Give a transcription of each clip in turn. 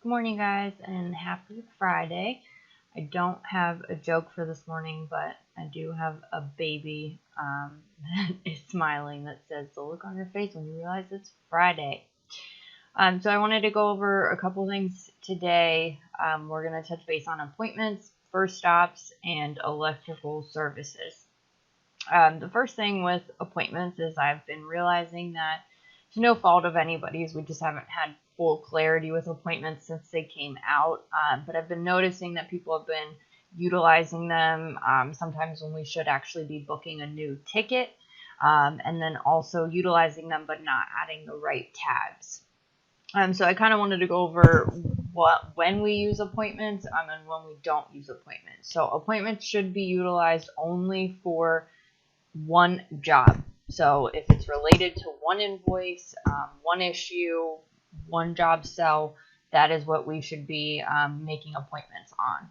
Good morning, guys, and happy Friday. I don't have a joke for this morning, but I do have a baby that is smiling that says the look on your face when you realize it's Friday. So I wanted to go over a couple things today. We're going to touch base on appointments, first stops, and electrical services. The first thing with appointments is I've been realizing that it's no fault of anybody's. We just haven't had full clarity with appointments since they came out. But I've been noticing that people have been utilizing them sometimes when we should actually be booking a new ticket, and then also utilizing them but not adding the right tags. So I kind of wanted to go over when we use appointments and when we don't use appointments. So appointments should be utilized only for one job. So if it's related to one invoice, one issue, one job cell, that is what we should be making appointments on.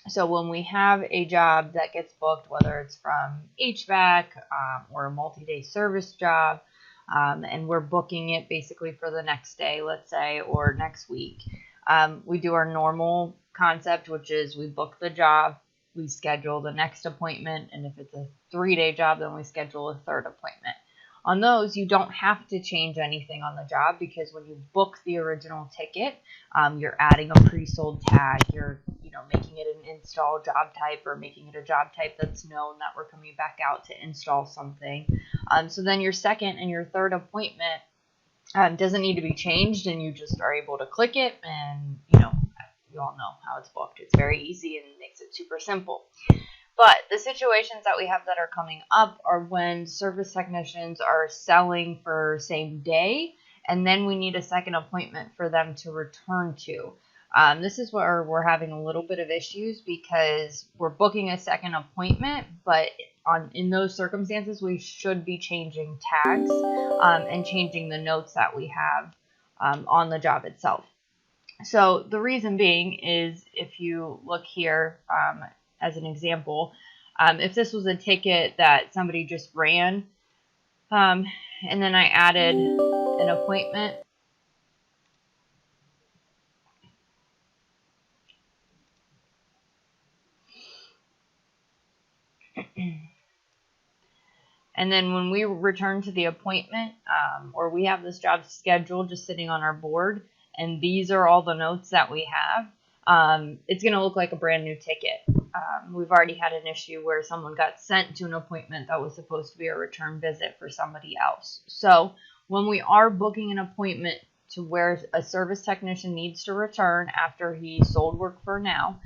So when we have a job that gets booked, whether it's from HVAC or a multi-day service job, and we're booking it basically for the next day, let's say, or next week, we do our normal concept, which is we book the job, we schedule the next appointment, and if it's a 3-day job, then we schedule a third appointment. On those, you don't have to change anything on the job because when you book the original ticket, you're adding a pre-sold tag, you're making it an install job type or making it a job type that's known that we're coming back out to install something. So then your second and your third appointment doesn't need to be changed, and you just are able to click it, and you all know how it's booked. It's very easy and makes it super simple. But the situations that we have that are coming up are when service technicians are selling for same day, and then we need a second appointment for them to return to. This is where we're having a little bit of issues because we're booking a second appointment, but in those circumstances, we should be changing tags and changing the notes that we have on the job itself. So the reason being is if you look here as an example, if this was a ticket that somebody just ran and then I added an appointment, and then when we return to the appointment or we have this job scheduled just sitting on our board, and these are all the notes that we have, it's going to look like a brand new ticket. We've already had an issue where someone got sent to an appointment that was supposed to be a return visit for somebody else. So when we are booking an appointment to where a service technician needs to return after he sold work for now,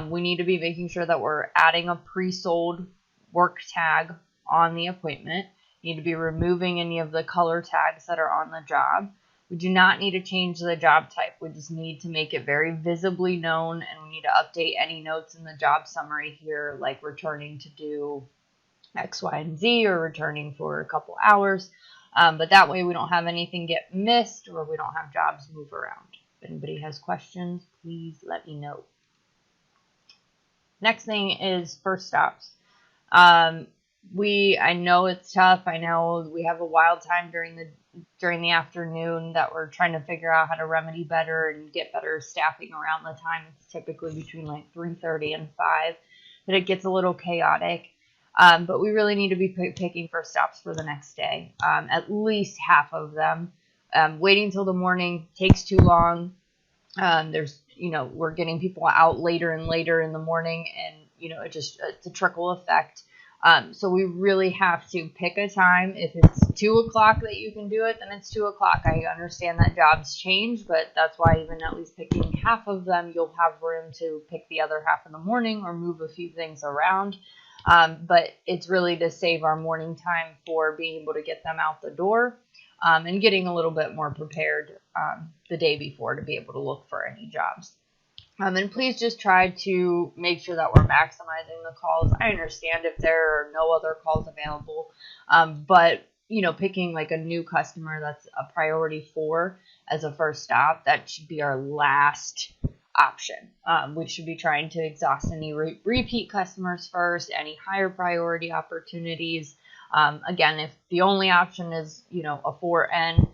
we need to be making sure that we're adding a pre-sold work tag on the appointment. You need to be removing any of the color tags that are on the job. We do not need to change the job type. We just need to make it very visibly known, and we need to update any notes in the job summary here, like returning to do X, Y, and Z, or returning for a couple hours. But that way we don't have anything get missed, or we don't have jobs move around. If anybody has questions, please let me know. Next thing is first stops. I know it's tough. I know we have a wild time during the afternoon that we're trying to figure out how to remedy better and get better staffing around the time. It's typically between like 3:30 and 5, but it gets a little chaotic. But we really need to be picking first stops for the next day. At least half of them. Waiting till the morning takes too long. We're getting people out later and later in the morning, and it's a trickle effect. So we really have to pick a time. If it's 2 o'clock that you can do it, then it's 2 o'clock. I understand that jobs change, but that's why even at least picking half of them, you'll have room to pick the other half in the morning or move a few things around. But it's really to save our morning time for being able to get them out the door and getting a little bit more prepared the day before to be able to look for any jobs. And please just try to make sure that we're maximizing the calls. I understand if there are no other calls available, but picking like a new customer that's a priority 4 as a first stop, that should be our last option. We should be trying to exhaust any repeat customers first, any higher priority opportunities. Again, if the only option is a 4N,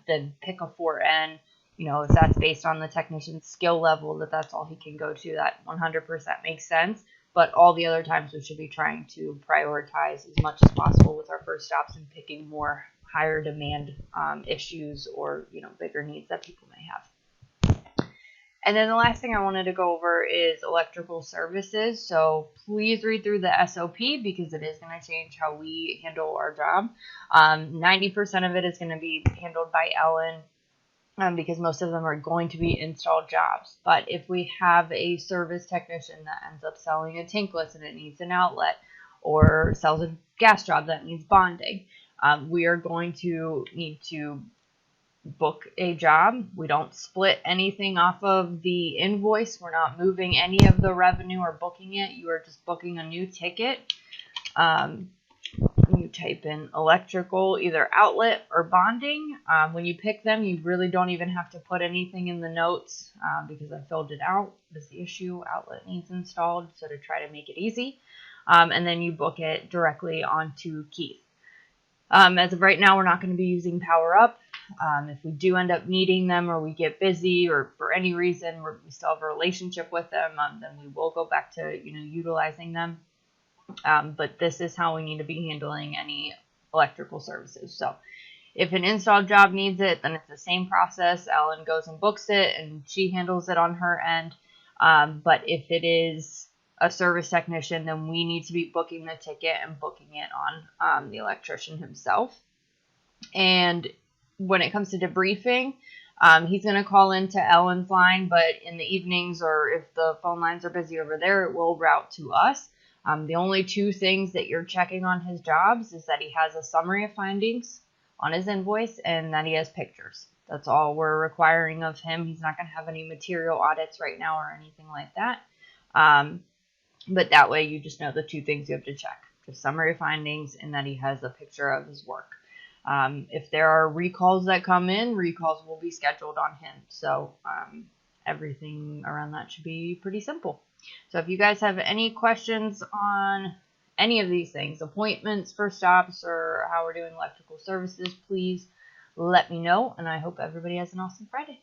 then pick a 4N. if that's based on the technician's skill level, that's all he can go to, that 100% makes sense. But all the other times we should be trying to prioritize as much as possible with our first stops and picking more higher demand issues or, bigger needs that people may have. And then the last thing I wanted to go over is electrical services. So please read through the SOP because it is going to change how we handle our job. 90% of it is going to be handled by Ellen because most of them are going to be installed jobs. But if we have a service technician that ends up selling a tankless and it needs an outlet, or sells a gas job that needs bonding, we are going to need to book a job. We don't split anything off of the invoice. We're not moving any of the revenue or booking it. You are just booking a new ticket. You type in electrical, either outlet or bonding. When you pick them, you really don't even have to put anything in the notes because I filled it out. This is the issue. Outlet needs installed, so to try to make it easy. And then you book it directly onto Keith. As of right now, we're not going to be using Power Up. If we do end up needing them or we get busy or for any reason we still have a relationship with them, then we will go back to utilizing them. But this is how we need to be handling any electrical services. So if an install job needs it, then it's the same process. Ellen goes and books it and she handles it on her end. But if it is a service technician, then we need to be booking the ticket and booking it on the electrician himself. And when it comes to debriefing, he's going to call into Ellen's line, but in the evenings or if the phone lines are busy over there, it will route to us. The only two things that you're checking on his jobs is that he has a summary of findings on his invoice and that he has pictures. That's all we're requiring of him. He's not going to have any material audits right now or anything like that. But that way you just know the two things you have to check. Just summary findings and that he has a picture of his work. If there are recalls that come in, recalls will be scheduled on him. So everything around that should be pretty simple. So if you guys have any questions on any of these things, appointments, first stops, or how we're doing electrical services, please let me know. And I hope everybody has an awesome Friday.